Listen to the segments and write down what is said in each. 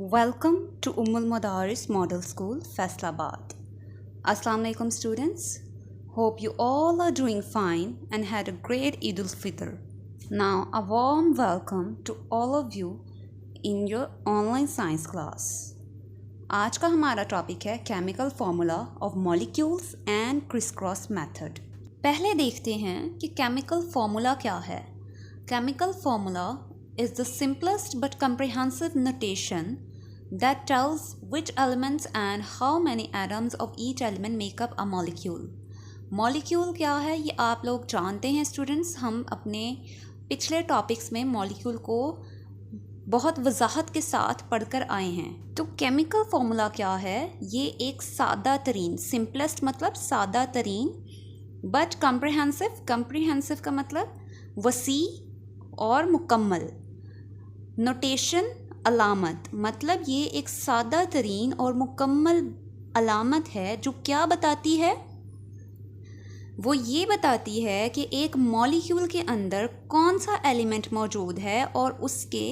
Welcome to Ummul Madaris Model School, Faisalabad. Assalamu alaikum students. Hope you all are doing fine and had a great Eid al-Fitr. Now a warm welcome to all of you in your online science class. आज का हमारा topic है chemical formula of molecules and criss cross method. पहले देखते हैं कि chemical formula क्या है। Chemical formula is the simplest but comprehensive notation that tells which elements and how many atoms of each element make up a molecule. Molecule क्या है ये आप लोग जानते हैं स्टूडेंट्स। हम अपने पिछले टॉपिक्स में मॉलिक्यूल को बहुत वजाहत के साथ पढ़कर आए हैं। तो केमिकल फार्मूला क्या है? ये एक सादा तरीन, सिंपलेस्ट मतलब सादा तरीन, बट कम्प्रीहेंसिव का मतलब वसी और मुकम्मल। नोटेशन अलामत मतलब ये एक सादा तरीन और मुकम्मल अलामत है जो क्या बताती है? वो ये बताती है कि एक मॉलिक्यूल के अंदर कौन सा एलिमेंट मौजूद है और उसके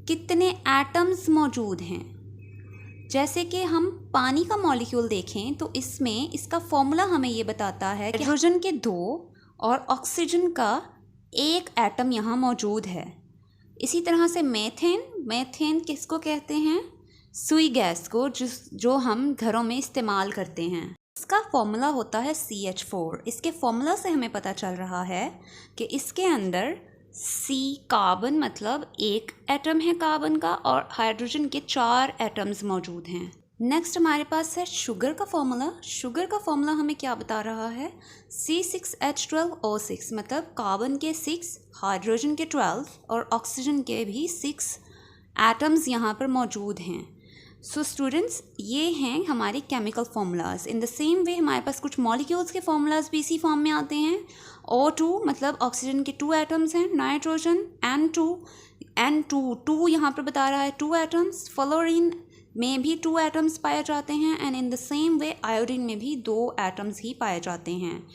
कितने एटम्स मौजूद हैं। जैसे कि हम पानी का मॉलिक्यूल देखें तो इसमें इसका फॉर्मूला हमें ये बताता है कि हाइड्रोजन के 2 और ऑक्सीजन का 1 एटम यहाँ मौजूद है। इसी तरह से मेथेन किसको कहते हैं? सुई गैस को, जो हम घरों में इस्तेमाल करते हैं। इसका फॉर्मूला होता है CH4। इसके फॉर्मूला से हमें पता चल रहा है कि इसके अंदर C कार्बन मतलब 1 एटम है कार्बन का और हाइड्रोजन के 4 एटम्स मौजूद हैं। नेक्स्ट हमारे पास है शुगर का फॉर्मूला। शुगर का फॉर्मूला हमें क्या बता रहा है? C6H12O6 मतलब कार्बन के 6, हाइड्रोजन के 12 और ऑक्सीजन के भी 6 एटम्स यहाँ पर मौजूद हैं। सो स्टूडेंट्स, ये हैं हमारे chemical formulas. In the same way हमारे पास कुछ मॉलिक्यूल्स के फार्मूलाज भी इसी फॉर्म में आते हैं। O2 मतलब ऑक्सीजन के 2 एटम्स हैं, नाइट्रोजन N2 यहाँ पर बता रहा है 2 एटम्स, फ्लोरीन में भी 2 एटम्स पाए जाते हैं and in the same way iodine में भी 2 एटम्स ही पाए जाते हैं।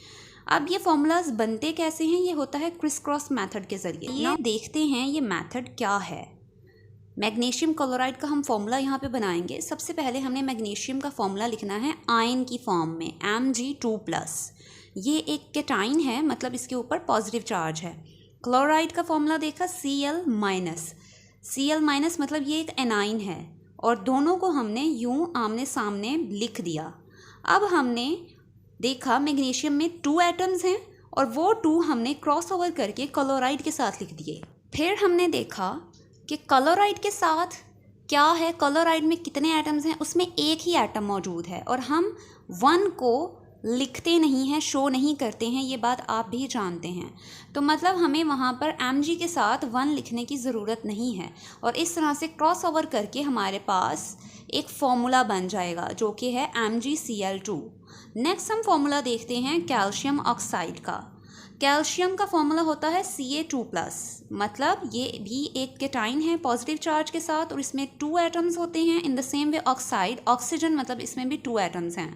अब ये फॉर्मूलाज बनते कैसे हैं? ये होता है क्रिस क्रॉस मेथड के जरिए। ये देखते हैं ये मेथड क्या है। मैग्नीशियम क्लोराइड का हम फॉर्मूला यहाँ पे बनाएंगे। सबसे पहले हमने मैग्नीशियम का फॉर्मूला लिखना है आयन की फॉर्म में, Mg2+। ये एक केटाइन है मतलब इसके ऊपर पॉजिटिव चार्ज है। क्लोराइड का फॉर्मूला देखा Cl-, मतलब ये एक एनाइन है और दोनों को हमने यूं आमने सामने लिख दिया। अब हमने देखा मैग्नीशियम में 2 एटम्स हैं और वो 2 हमने क्रॉस ओवर करके क्लोराइड के साथ लिख दिए। फिर हमने देखा कि क्लोराइड के साथ क्या है, क्लोराइड में कितने एटम्स हैं, उसमें 1 ही एटम मौजूद है और हम 1 को लिखते नहीं हैं, शो नहीं करते हैं, ये बात आप भी जानते हैं। तो मतलब हमें वहाँ पर Mg के साथ 1 लिखने की ज़रूरत नहीं है और इस तरह से क्रॉस ओवर करके हमारे पास एक फॉर्मूला बन जाएगा जो कि है MgCl2। नेक्स्ट हम फॉर्मूला देखते हैं कैल्शियम ऑक्साइड का। कैल्शियम का फॉर्मूला होता है Ca2+, मतलब ये भी एक केटाइन है पॉजिटिव चार्ज के साथ और इसमें 2 एटम्स होते हैं। In the same way oxygen मतलब इसमें भी 2 एटम्स हैं।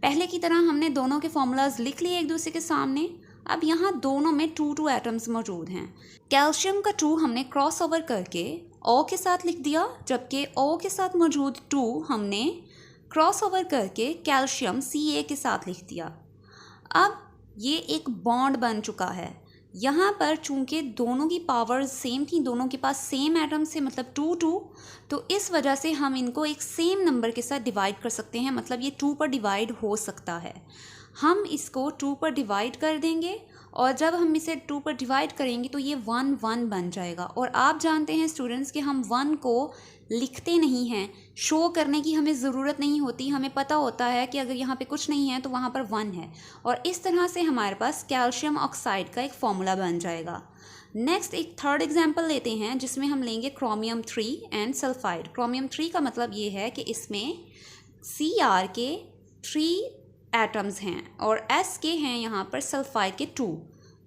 पहले की तरह हमने दोनों के फॉर्मूलाज लिख लिए एक दूसरे के सामने। अब यहाँ दोनों में 2 एटम्स मौजूद हैं। कैल्शियम का 2 हमने क्रॉस ओवर करके O के साथ लिख दिया, जबकि O के साथ मौजूद 2 हमने क्रॉस ओवर करके कैल्शियम Ca के साथ लिख दिया। अब ये एक बॉन्ड बन चुका है। यहाँ पर चूंकि दोनों की पावर्स सेम थी, दोनों के पास सेम एटम्स थे मतलब 2, तो इस वजह से हम इनको एक सेम नंबर के साथ डिवाइड कर सकते हैं। मतलब ये 2 पर डिवाइड हो सकता है। हम इसको 2 पर डिवाइड कर देंगे और जब हम इसे 2 पर डिवाइड करेंगे तो ये 1 बन जाएगा। और आप जानते हैं स्टूडेंट्स कि हम 1 को लिखते नहीं हैं, शो करने की हमें ज़रूरत नहीं होती। हमें पता होता है कि अगर यहाँ पे कुछ नहीं है तो वहाँ पर 1 है और इस तरह से हमारे पास कैल्शियम ऑक्साइड का एक फॉर्मूला बन जाएगा। नेक्स्ट एक थर्ड एग्जाम्पल लेते हैं जिसमें हम लेंगे क्रोमियम 3 एंड सल्फाइड। क्रोमियम 3 का मतलब ये है कि इसमें Cr के 3 एटम्स हैं और S के हैं यहाँ पर सल्फाइड के 2।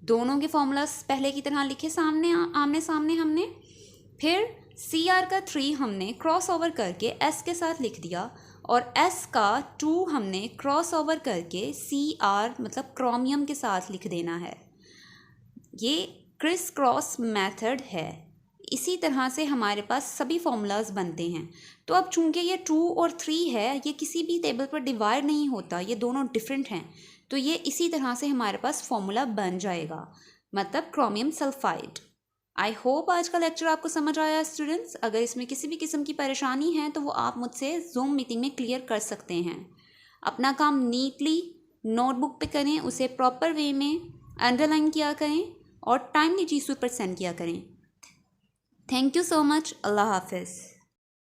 दोनों के फॉर्मूलास पहले की तरह लिखे आमने सामने हमने। फिर Cr का 3 हमने क्रॉस ओवर करके S के साथ लिख दिया और S का 2 हमने क्रॉस ओवर करके Cr मतलब क्रोमियम के साथ लिख देना है। ये क्रिस क्रॉस मेथड है। इसी तरह से हमारे पास सभी फॉर्मूलाज बनते हैं। तो अब चूंकि ये 2 और 3 है, ये किसी भी टेबल पर डिवाइड नहीं होता, ये दोनों डिफरेंट हैं, तो ये इसी तरह से हमारे पास फॉर्मूला बन जाएगा, मतलब क्रोमियम सल्फाइड। आई होप आज का लेक्चर आपको समझ आया स्टूडेंट्स। अगर इसमें किसी भी किस्म की परेशानी है तो वो आप मुझसे जूम मीटिंग में क्लियर कर सकते हैं। अपना काम नीटली नोटबुक पे करें, उसे प्रॉपर वे में अंडरलाइन किया करें और टाइमली G Suite पर सेंड किया करें। Thank you so much. अल्लाह हाफिज़।